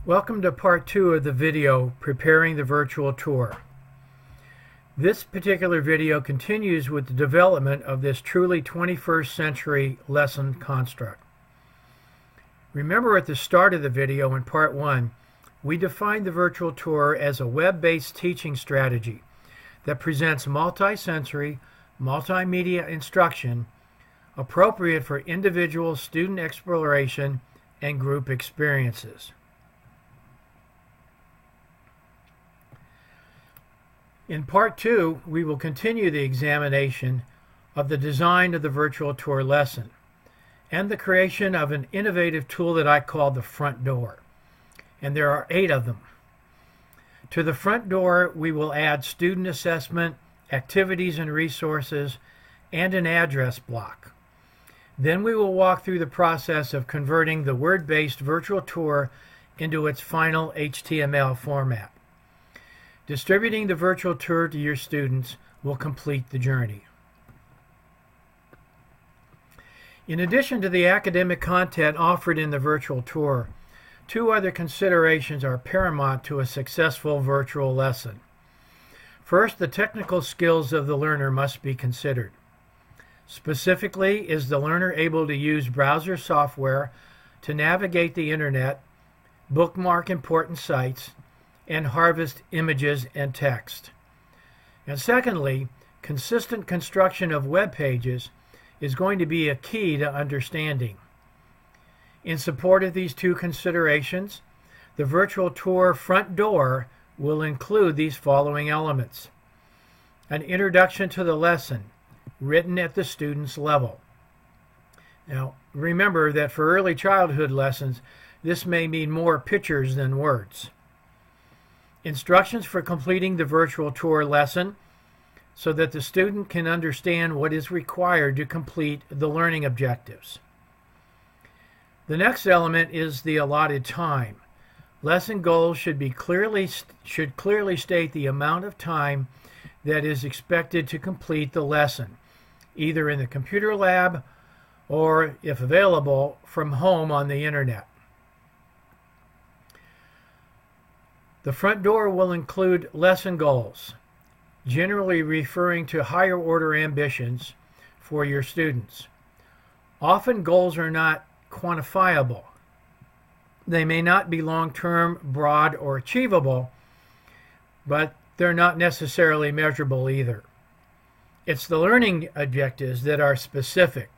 Welcome to part 2 of the video, Preparing the Virtual Tour. This particular video continues with the development of this truly 21st century lesson construct. Remember at the start of the video in part 1, we defined the virtual tour as a web-based teaching strategy that presents multi-sensory, multimedia instruction appropriate for individual student exploration and group experiences. In part 2, we will continue the examination of the design of the virtual tour lesson and the creation of an innovative tool that I call the front door. And there are 8 of them. To the front door, we will add student assessment, activities and resources, and an address block. Then we will walk through the process of converting the word-based virtual tour into its final HTML format. Distributing the virtual tour to your students will complete the journey. In addition to the academic content offered in the virtual tour, 2 other considerations are paramount to a successful virtual lesson. First, the technical skills of the learner must be considered. Specifically, is the learner able to use browser software to navigate the internet, bookmark important sites, and harvest images and text? And secondly, consistent construction of web pages is going to be a key to understanding. In support of these 2 considerations, the virtual tour front door will include these following elements: an introduction to the lesson, written at the student's level. Now, remember that for early childhood lessons, this may mean more pictures than words. Instructions for completing the virtual tour lesson so that the student can understand what is required to complete the learning objectives. The next element is the allotted time. Lesson goals should clearly state the amount of time that is expected to complete the lesson, either in the computer lab or, if available, from home on the internet. The front door will include lesson goals, generally referring to higher order ambitions for your students. Often goals are not quantifiable. They may not be long-term, broad, or achievable, but they're not necessarily measurable either. It's the learning objectives that are specific,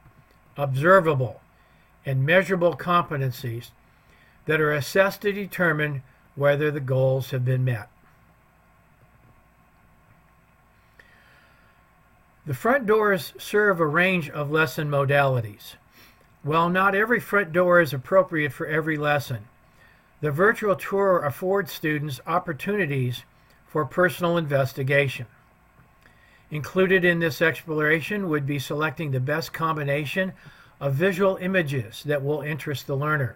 observable, and measurable competencies that are assessed to determine whether the goals have been met. The front doors serve a range of lesson modalities. While not every front door is appropriate for every lesson, the virtual tour affords students opportunities for personal investigation. Included in this exploration would be selecting the best combination of visual images that will interest the learner,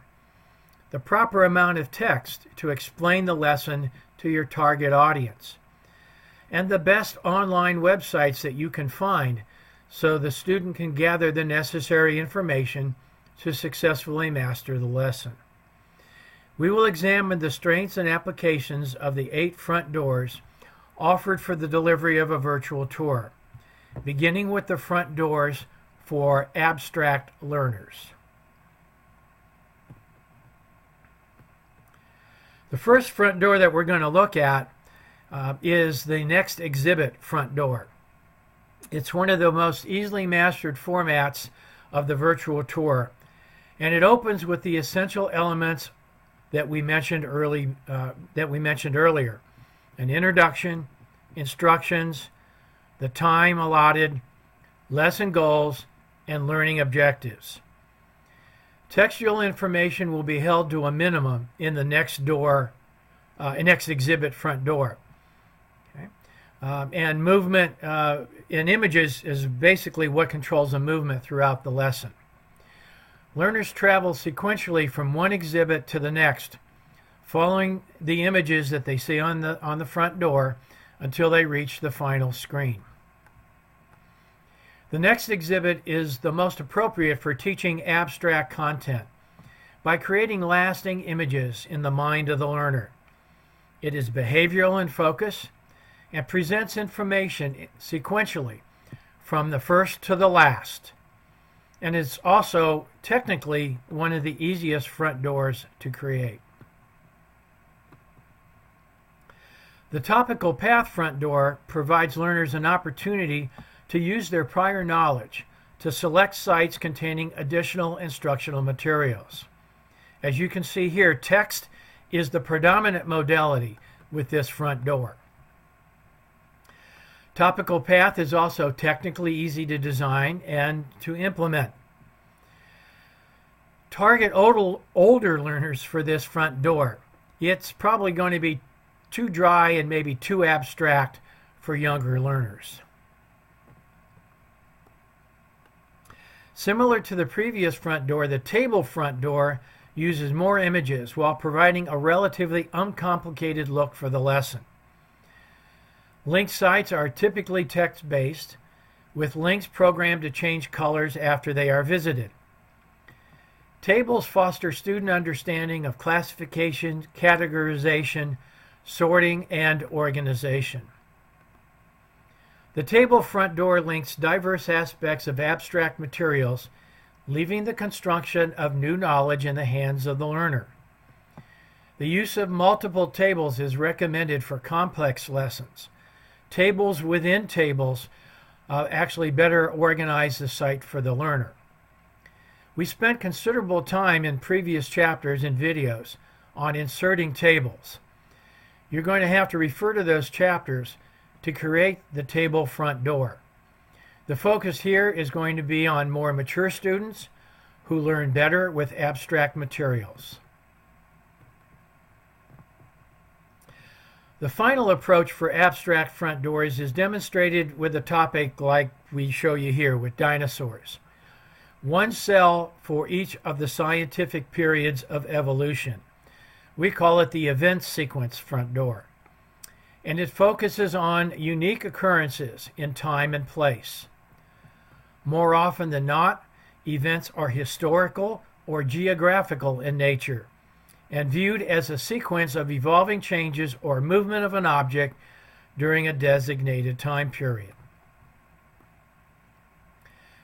the proper amount of text to explain the lesson to your target audience, and the best online websites that you can find so the student can gather the necessary information to successfully master the lesson. We will examine the strengths and applications of the 8 front doors offered for the delivery of a virtual tour, beginning with the front doors for abstract learners. The first front door that we're going to look at is the Next Exhibit front door. It's one of the most easily mastered formats of the virtual tour, and it opens with the essential elements that we mentioned earlier: an introduction, instructions, the time allotted, lesson goals, and learning objectives. Textual information will be held to a minimum in the Next Exhibit front door. Okay? And movement in images is basically what controls the movement throughout the lesson. Learners travel sequentially from one exhibit to the next, following the images that they see on the front door until they reach the final screen. The next exhibit is the most appropriate for teaching abstract content by creating lasting images in the mind of the learner. It is behavioral in focus and presents information sequentially from the first to the last, and is also technically one of the easiest front doors to create. The topical path front door provides learners an opportunity to use their prior knowledge to select sites containing additional instructional materials. As you can see here, text is the predominant modality with this front door. Topical path is also technically easy to design and to implement. Target older learners for this front door. It's probably going to be too dry and maybe too abstract for younger learners. Similar to the previous front door, the table front door uses more images while providing a relatively uncomplicated look for the lesson. Link sites are typically text-based, with links programmed to change colors after they are visited. Tables foster student understanding of classification, categorization, sorting, and organization. The table front door links diverse aspects of abstract materials, leaving the construction of new knowledge in the hands of the learner. The use of multiple tables is recommended for complex lessons. Tables within tables actually better organize the site for the learner. We spent considerable time in previous chapters and videos on inserting tables. You're going to have to refer to those chapters to create the table front door. The focus here is going to be on more mature students who learn better with abstract materials. The final approach for abstract front doors is demonstrated with a topic like we show you here with dinosaurs. One cell for each of the scientific periods of evolution. We call it the event sequence front door. And it focuses on unique occurrences in time and place. More often than not, events are historical or geographical in nature and viewed as a sequence of evolving changes or movement of an object during a designated time period.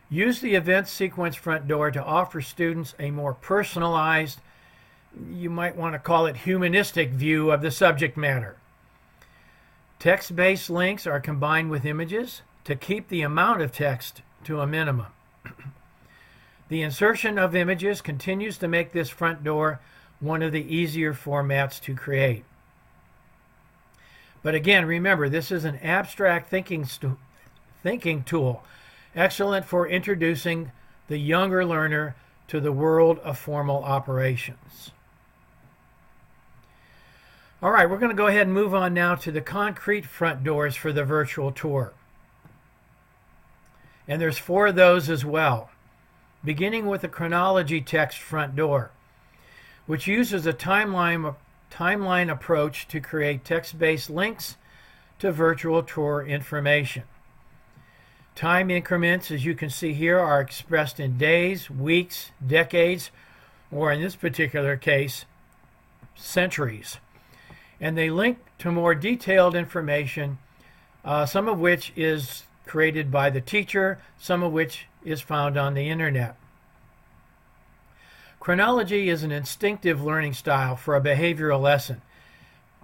Use the event sequence front door to offer students a more personalized, you might want to call it humanistic view of the subject matter. Text-based links are combined with images to keep the amount of text to a minimum. The insertion of images continues to make this front door one of the easier formats to create. But again, remember, this is an abstract thinking tool, excellent for introducing the younger learner to the world of formal operations. All right, we're going to go ahead and move on now to the concrete front doors for the virtual tour. And there's 4 of those as well, beginning with the chronology text front door, which uses a timeline approach to create text-based links to virtual tour information. Time increments, as you can see here, are expressed in days, weeks, decades, or in this particular case, centuries. And they link to more detailed information, some of which is created by the teacher, some of which is found on the internet. Chronology is an instinctive learning style for a behavioral lesson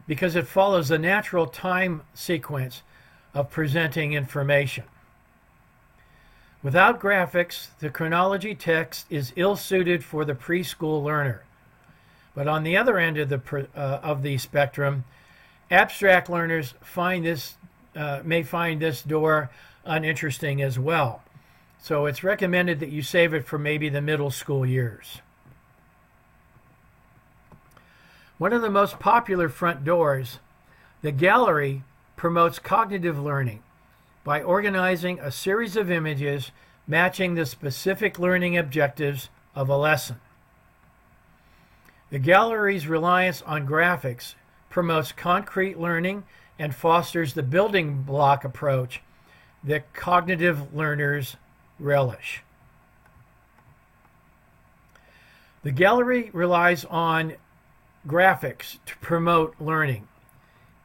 because it follows the natural time sequence of presenting information. Without graphics, the chronology text is ill-suited for the preschool learner. But on the other end of the spectrum, abstract learners may find this door uninteresting as well. So it's recommended that you save it for maybe the middle school years. One of the most popular front doors, the gallery, promotes cognitive learning by organizing a series of images matching the specific learning objectives of a lesson. The gallery's reliance on graphics promotes concrete learning and fosters the building block approach that cognitive learners relish. The gallery relies on graphics to promote learning.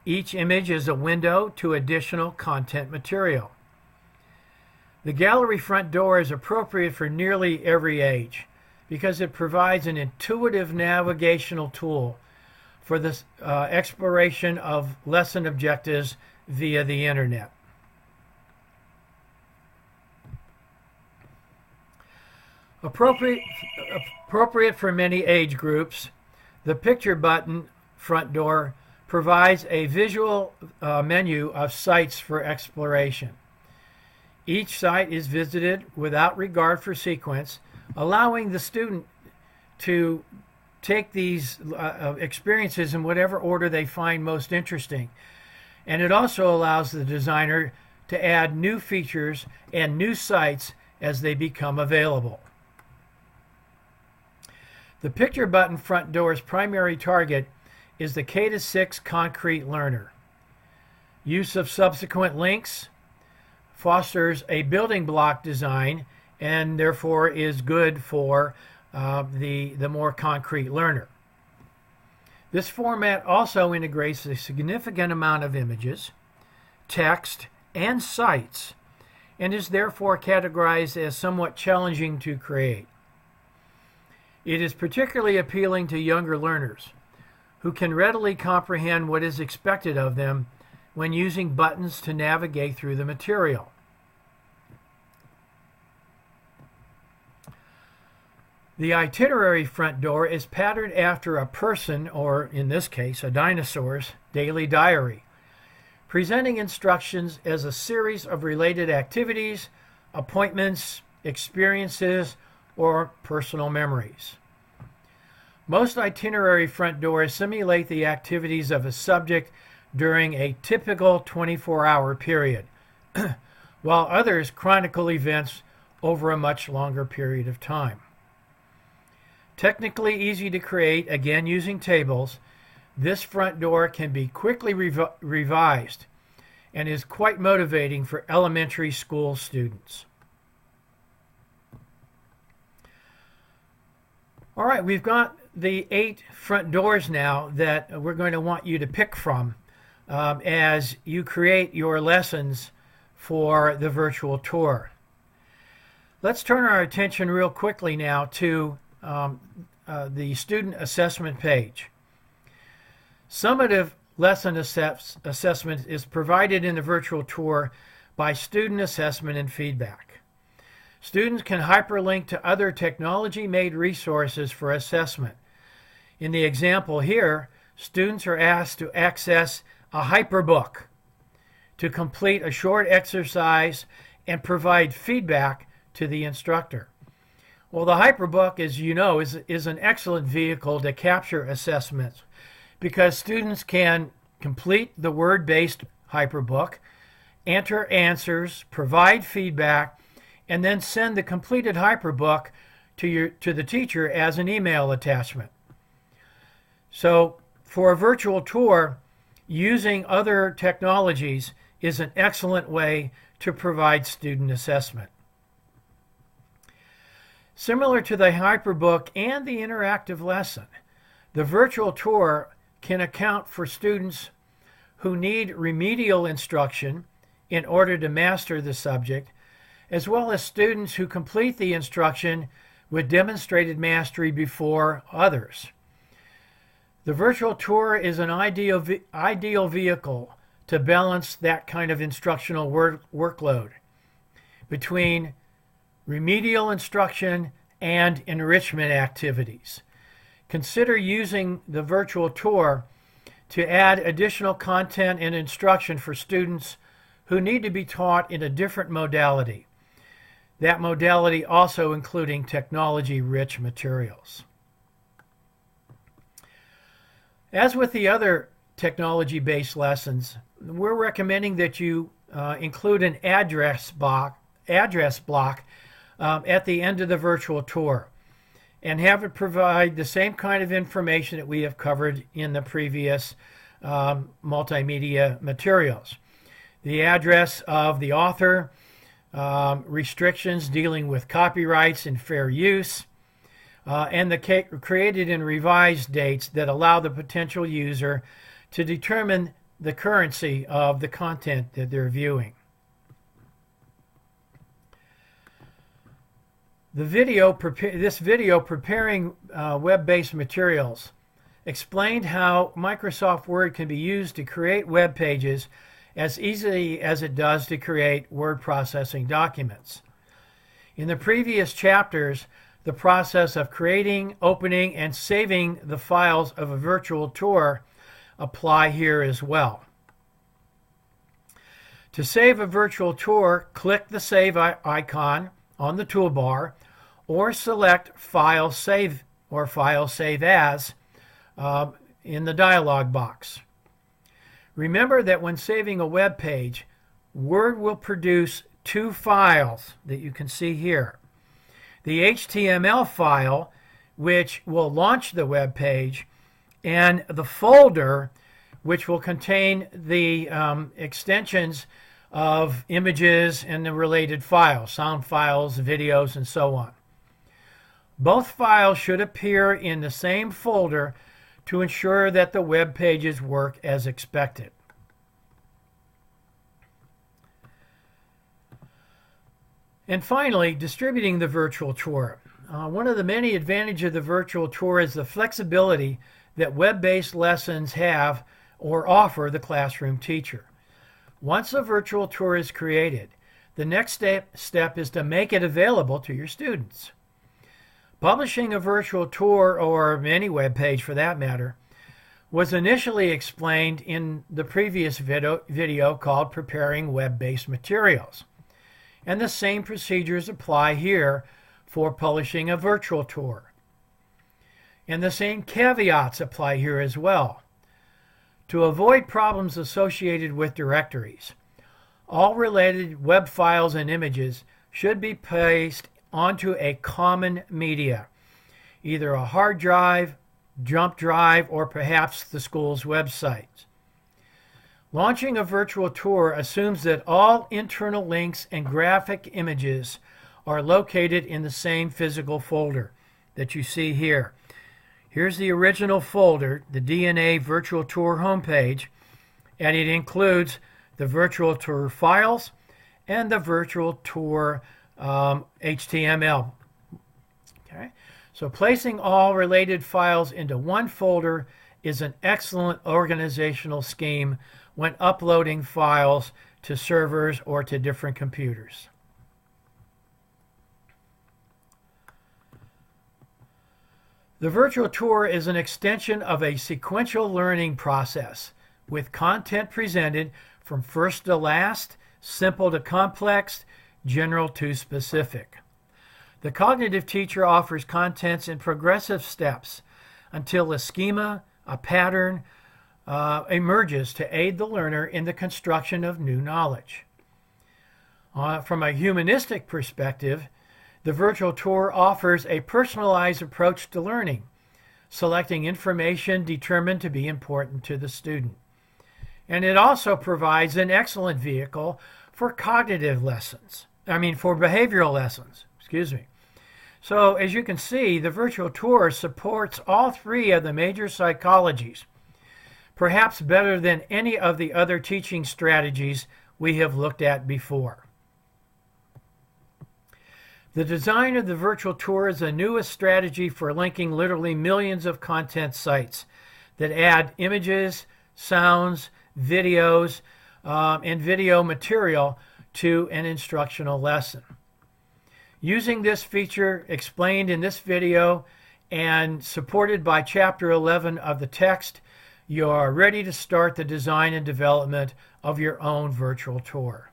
Each image is a window to additional content material. The gallery front door is appropriate for nearly every age because it provides an intuitive navigational tool for the exploration of lesson objectives via the internet. Appropriate for many age groups, the picture button front door provides a visual menu of sites for exploration. Each site is visited without regard for sequence, allowing the student to take these experiences in whatever order they find most interesting. And it also allows the designer to add new features and new sites as they become available. The picture button front door's primary target is the K-6 concrete learner. Use of subsequent links fosters a building block design and therefore is good for the more concrete learner. This format also integrates a significant amount of images, text, and sites, and is therefore categorized as somewhat challenging to create. It is particularly appealing to younger learners who can readily comprehend what is expected of them when using buttons to navigate through the material. The itinerary front door is patterned after a person, or in this case, a dinosaur's, daily diary, presenting instructions as a series of related activities, appointments, experiences, or personal memories. Most itinerary front doors simulate the activities of a subject during a typical 24-hour period, while others chronicle events over a much longer period of time. Technically easy to create, again using tables, this front door can be quickly revised and is quite motivating for elementary school students. All right, we've got the 8 front doors now that we're going to want you to pick from as you create your lessons for the virtual tour. Let's turn our attention real quickly now to the student assessment page. Summative lesson assessment is provided in the virtual tour by student assessment and feedback. Students can hyperlink to other technology-made resources for assessment. In the example here, students are asked to access a hyperbook to complete a short exercise and provide feedback to the instructor. Well, the hyperbook, as you know, is an excellent vehicle to capture assessments because students can complete the word-based hyperbook, enter answers, provide feedback, and then send the completed hyperbook to the teacher as an email attachment. So for a virtual tour, using other technologies is an excellent way to provide student assessment. Similar to the hyperbook and the interactive lesson, the virtual tour can account for students who need remedial instruction in order to master the subject, as well as students who complete the instruction with demonstrated mastery before others. The virtual tour is an ideal vehicle to balance that kind of instructional workload between remedial instruction and enrichment activities. Consider using the virtual tour to add additional content and instruction for students who need to be taught in a different modality. That modality also including technology-rich materials. As with the other technology-based lessons, we're recommending that you include an address block at the end of the virtual tour and have it provide the same kind of information that we have covered in the previous multimedia materials. The address of the author, restrictions dealing with copyrights and fair use, and the created and revised dates that allow the potential user to determine the currency of the content that they're viewing. This video, Preparing Web-Based Materials, explained how Microsoft Word can be used to create web pages as easily as it does to create word processing documents. In the previous chapters, the process of creating, opening, and saving the files of a virtual tour apply here as well. To save a virtual tour, click the Save icon on the toolbar, or select File Save or File Save As in the dialog box. Remember that when saving a web page, Word will produce two files that you can see here. The HTML file, which will launch the web page, and the folder, which will contain the extensions of images and the related files, sound files, videos, and so on. Both files should appear in the same folder to ensure that the web pages work as expected. And finally, distributing the virtual tour. One of the many advantages of the virtual tour is the flexibility that web-based lessons have or offer the classroom teacher. Once a virtual tour is created, the next step is to make it available to your students. Publishing a virtual tour, or any web page for that matter, was initially explained in the previous video called Preparing Web-Based Materials. And the same procedures apply here for publishing a virtual tour. And the same caveats apply here as well. To avoid problems associated with directories, all related web files and images should be placed onto a common media, either a hard drive, jump drive, or perhaps the school's website. Launching a virtual tour assumes that all internal links and graphic images are located in the same physical folder that you see here. Here's the original folder, the DNA Virtual Tour homepage, and it includes the virtual tour files and the virtual tour HTML. Okay? So placing all related files into one folder is an excellent organizational scheme when uploading files to servers or to different computers. The virtual tour is an extension of a sequential learning process with content presented from first to last, simple to complex, general to specific. The cognitive teacher offers contents in progressive steps until a schema, a pattern, emerges to aid the learner in the construction of new knowledge. From a humanistic perspective, the virtual tour offers a personalized approach to learning, selecting information determined to be important to the student. And it also provides an excellent vehicle for behavioral lessons, So as you can see, the virtual tour supports all three of the major psychologies, perhaps better than any of the other teaching strategies we have looked at before. The design of the virtual tour is the newest strategy for linking literally millions of content sites that add images, sounds, videos, and video material to an instructional lesson. Using this feature explained in this video and supported by Chapter 11 of the text, you are ready to start the design and development of your own virtual tour.